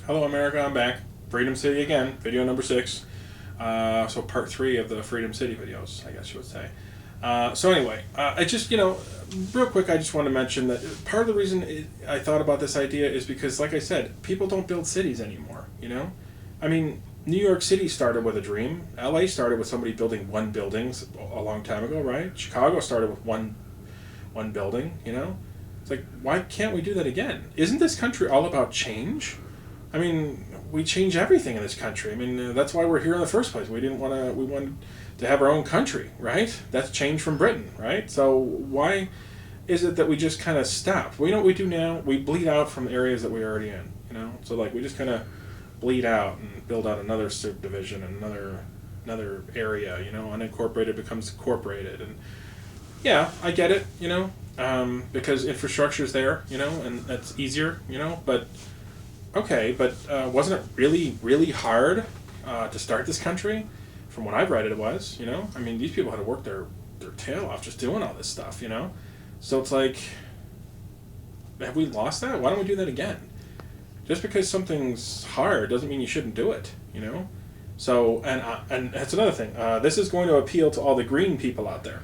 Hello, America. I'm back. Freedom City again. Video number 6. So part 3 of the Freedom City videos, I guess you would say. So anyway, I just, real quick, I just want to mention that part of the reason I thought about this idea is because, like I said, people don't build cities anymore, I mean, New York City started with a dream. LA started with somebody building one building a long time ago, right? Chicago started with one building, It's like, why can't we do that again? Isn't this country all about change? I mean, we change everything in this country. I mean, that's why we're here in the first place. We wanted to have our own country, right? That's change from Britain, right? So why is it that we just kind of stop? Well, you know what we do now? We bleed out from the areas that we're already in, So like we just kind of bleed out and build out another subdivision and another area, unincorporated becomes incorporated. And yeah, I get it, because infrastructure's there, and that's easier, but okay, but wasn't it really, really hard to start this country? From what I've read, it was, I mean, these people had to work their tail off just doing all this stuff, So it's like, have we lost that? Why don't we do that again? Just because something's hard doesn't mean you shouldn't do it, So, and that's another thing. This is going to appeal to all the green people out there.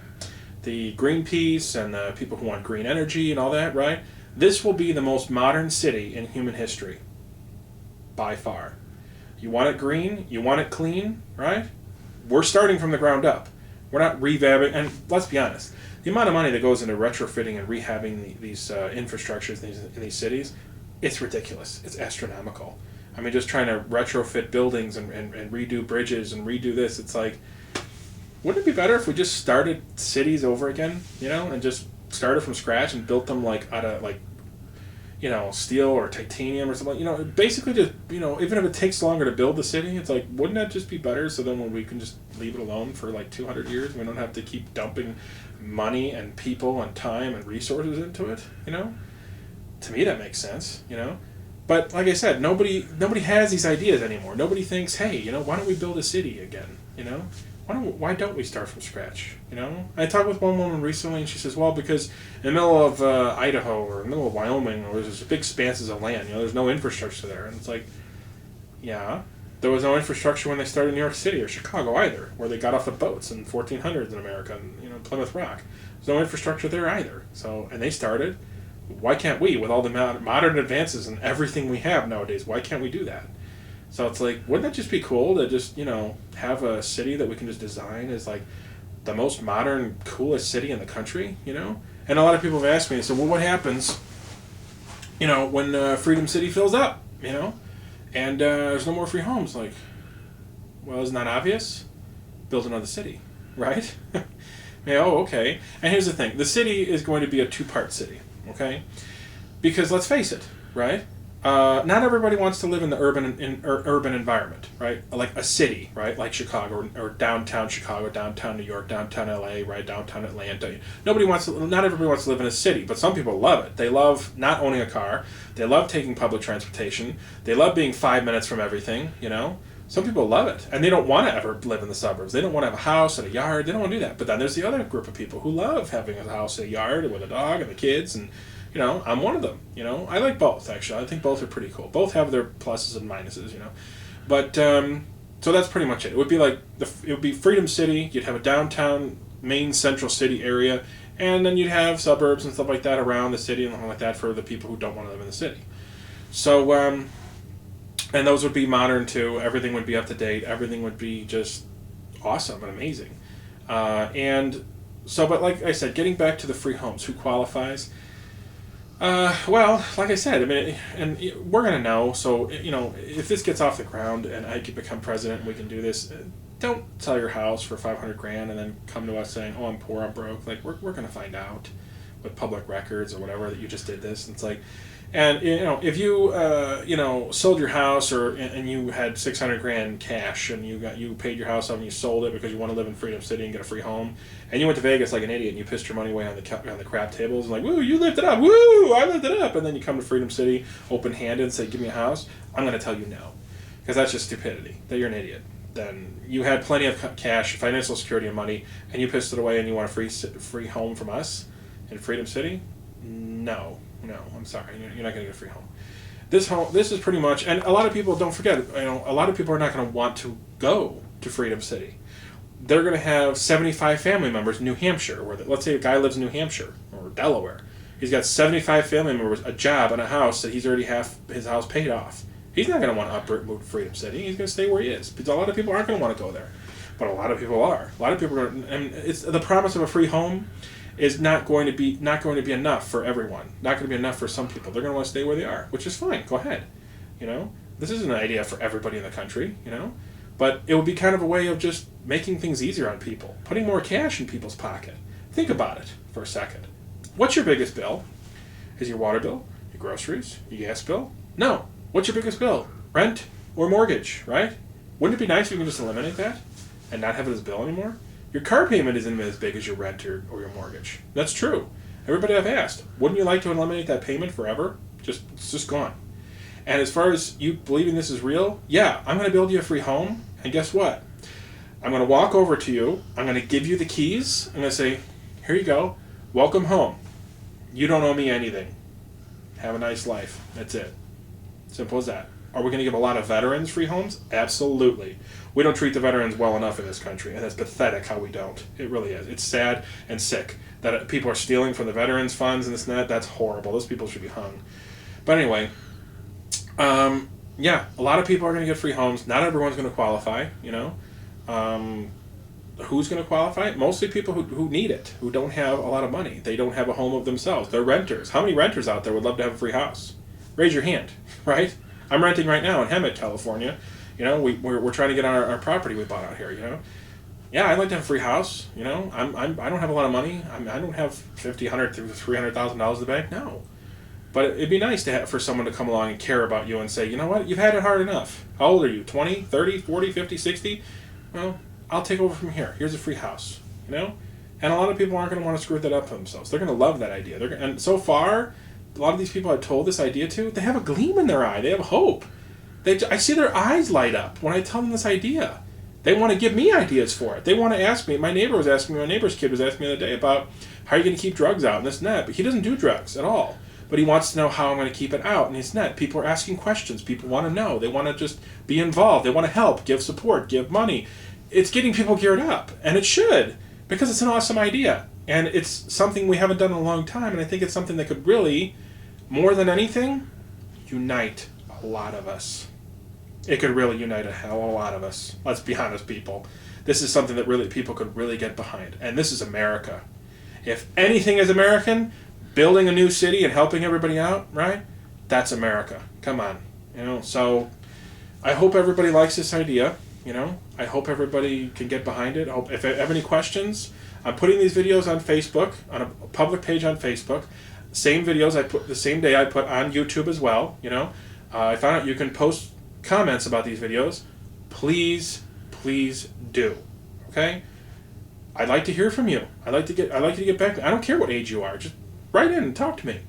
The Greenpeace and the people who want green energy and all that, right? This will be the most modern city in human history. By far. You want it green, you want it clean, right? We're starting from the ground up. We're not revamping, and let's be honest, the amount of money that goes into retrofitting and rehabbing these infrastructures in these cities, it's ridiculous. It's astronomical. I mean, just trying to retrofit buildings and redo bridges and redo this, it's like, wouldn't it be better if we just started cities over again, and just started from scratch and built them like out of like, steel or titanium or something, basically just, even if it takes longer to build the city, it's like, wouldn't that just be better? So then when we can just leave it alone for like 200 years, we don't have to keep dumping money and people and time and resources into it, To me, that makes sense, But like I said, nobody has these ideas anymore. Nobody thinks, hey, why don't we build a city again, Why don't we start from scratch? I talked with one woman recently, and she says, "Well, because in the middle of Idaho or in the middle of Wyoming, or there's big expanses of land. There's no infrastructure there." And it's like, yeah, there was no infrastructure when they started New York City or Chicago either, where they got off the boats in 1400s in America, and Plymouth Rock. There's no infrastructure there either. So, and they started. Why can't we, with all the modern advances and everything we have nowadays? Why can't we do that? So it's like, wouldn't that just be cool to just, have a city that we can just design as like the most modern, coolest city in the country, And a lot of people have asked me, so well, what happens, when Freedom City fills up, and there's no more free homes? Like, well, isn't that obvious? Build another city, right? Yeah, oh, okay. And here's the thing. The city is going to be a two-part city, okay? Because let's face it, right? Not everybody wants to live in the urban environment, right? Like a city, right? Like Chicago or downtown Chicago, downtown New York, downtown LA, right? Downtown Atlanta. Not everybody wants to live in a city, but some people love it. They love not owning a car. They love taking public transportation. They love being 5 minutes from everything, Some people love it, and they don't want to ever live in the suburbs. They don't want to have a house and a yard. They don't want to do that. But then there's the other group of people who love having a house and a yard with a dog and the kids, and I'm one of them, I like both, actually. I think both are pretty cool. Both have their pluses and minuses, But, so that's pretty much it. It would be like, it would be Freedom City. You'd have a downtown, main central city area, and then you'd have suburbs and stuff like that around the city and like that for the people who don't want to live in the city. So, and those would be modern too. Everything would be up to date. Everything would be just awesome and amazing. And so, but like I said, getting back to the free homes, who qualifies? Well, like I said, I mean, and we're going to know, so, if this gets off the ground and I can become president and we can do this, don't sell your house for $500,000 and then come to us saying, oh, I'm poor, I'm broke. Like, we're going to find out with public records or whatever that you just did this. And it's like, and, if you, sold your house and you had $600,000 cash and you paid your house up and you sold it because you want to live in Freedom City and get a free home, and you went to Vegas like an idiot and you pissed your money away on the crap tables and like, woo, you lived it up, woo, I lived it up, and then you come to Freedom City open-handed and say, give me a house, I'm going to tell you no, because that's just stupidity, that you're an idiot. Then you had plenty of cash, financial security and money, and you pissed it away and you want a free home from us in Freedom City? No, I'm sorry, you're not going to get a free home. this is pretty much, and a lot of people, don't forget, a lot of people are not going to want to go to Freedom City. They're going to have 75 family members in New Hampshire, where let's say a guy lives in New Hampshire or Delaware. He's got 75 family members, a job, and a house that he's already half his house paid off. He's not going to want to uproot, move to Freedom City. He's going to stay where he is. Because a lot of people aren't going to want to go there. But a lot of people are. A lot of people are, and it's the promise of a free home is not going to be enough for everyone. Not going to be enough for some people. They're going to want to stay where they are, which is fine. Go ahead. This isn't an idea for everybody in the country, But it would be kind of a way of just making things easier on people, putting more cash in people's pocket. Think about it for a second. What's your biggest bill? Is your water bill, your groceries, your gas bill? No. What's your biggest bill? Rent or mortgage, right? Wouldn't it be nice if you can just eliminate that and not have it as a bill anymore? Your car payment isn't as big as your rent or your mortgage. That's true. Everybody I've asked, wouldn't you like to eliminate that payment forever? It's just gone. And as far as you believing this is real, yeah, I'm going to build you a free home, and guess what? I'm going to walk over to you, I'm going to give you the keys, I'm going to say, here you go, welcome home. You don't owe me anything. Have a nice life. That's it. Simple as that. Are we going to give a lot of veterans free homes? Absolutely. We don't treat the veterans well enough in this country, and it's pathetic how we don't. It really is. It's sad and sick that people are stealing from the veterans funds and this and that. That's horrible. Those people should be hung. But anyway, yeah, a lot of people are going to get free homes. Not everyone's going to qualify, Who's going to qualify? Mostly people who need it, who don't have a lot of money. They don't have a home of themselves. They're renters. How many renters out there would love to have a free house? Raise your hand, right? I'm renting right now in Hemet, California. We're trying to get on our property we bought out here, Yeah, I'd like to have a free house, I don't have a lot of money. I don't have $50,000, $100,000, $300,000 in the bank, no. But it'd be nice for someone to come along and care about you and say, you know what, you've had it hard enough. How old are you, 20, 30, 40, 50, 60? Well, I'll take over from here. Here's a free house, And a lot of people aren't going to want to screw that up for themselves. They're going to love that idea. And so far, a lot of these people I've told this idea to, they have a gleam in their eye. They have hope. I see their eyes light up when I tell them this idea. They want to give me ideas for it. They want to ask me. My neighbor's kid was asking me the other day about how are you going to keep drugs out and this and that. But he doesn't do drugs at all. But he wants to know how I'm going to keep it out. And it's not. People are asking questions. People want to know. They want to just be involved. They want to help, give support, give money. It's getting people geared up. And it should. Because it's an awesome idea. And it's something we haven't done in a long time. And I think it's something that could really, more than anything, unite a lot of us. It could really unite a hell of a lot of us. Let's be honest, people. This is something that really people could really get behind. And this is America. If anything is American, building a new city and helping everybody out, right? That's America. Come on. So I hope everybody likes this idea. I hope everybody can get behind it. If I have any questions, I'm putting these videos on Facebook, on a public page on Facebook. Same videos I put the same day I put on YouTube as well. I found out you can post comments about these videos. Please do. Okay? I'd like to hear from you. I'd like to get back. I don't care what age you are. Just write in and talk to me.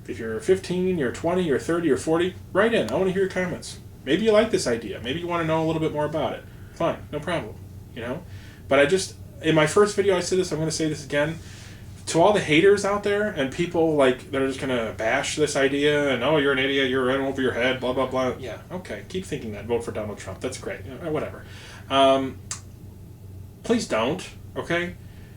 If you're 15, you're 20, you're 30, or 40, write in. I want to hear your comments. Maybe you like this idea. Maybe you want to know a little bit more about it. Fine, no problem. But in my first video I said this, I'm going to say this again. To all the haters out there and people that are just going to bash this idea and, oh, you're an idiot, you're in over your head, blah, blah, blah. Yeah, okay, keep thinking that. Vote for Donald Trump. That's great. Whatever. Please don't, okay?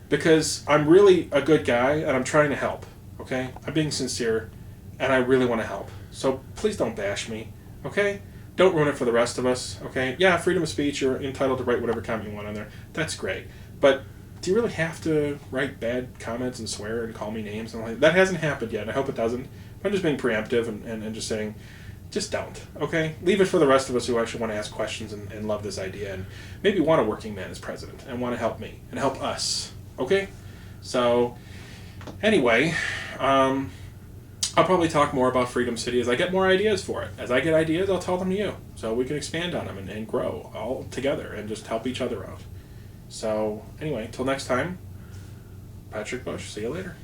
Because I'm really a good guy and I'm trying to help, okay? I'm being sincere and I really want to help. So please don't bash me, okay? Don't ruin it for the rest of us, okay? Yeah, freedom of speech, you're entitled to write whatever comment you want on there. That's great. But do you really have to write bad comments and swear and call me names and all that? That hasn't happened yet. I hope it doesn't. I'm just being preemptive and just saying, just don't, okay? Leave it for the rest of us who actually want to ask questions and love this idea and maybe want a working man as president and want to help me and help us, okay? So, anyway, I'll probably talk more about Freedom City as I get more ideas for it. As I get ideas, I'll tell them to you so we can expand on them and grow all together and just help each other out. So, anyway, till next time, Patrick Bush. See you later.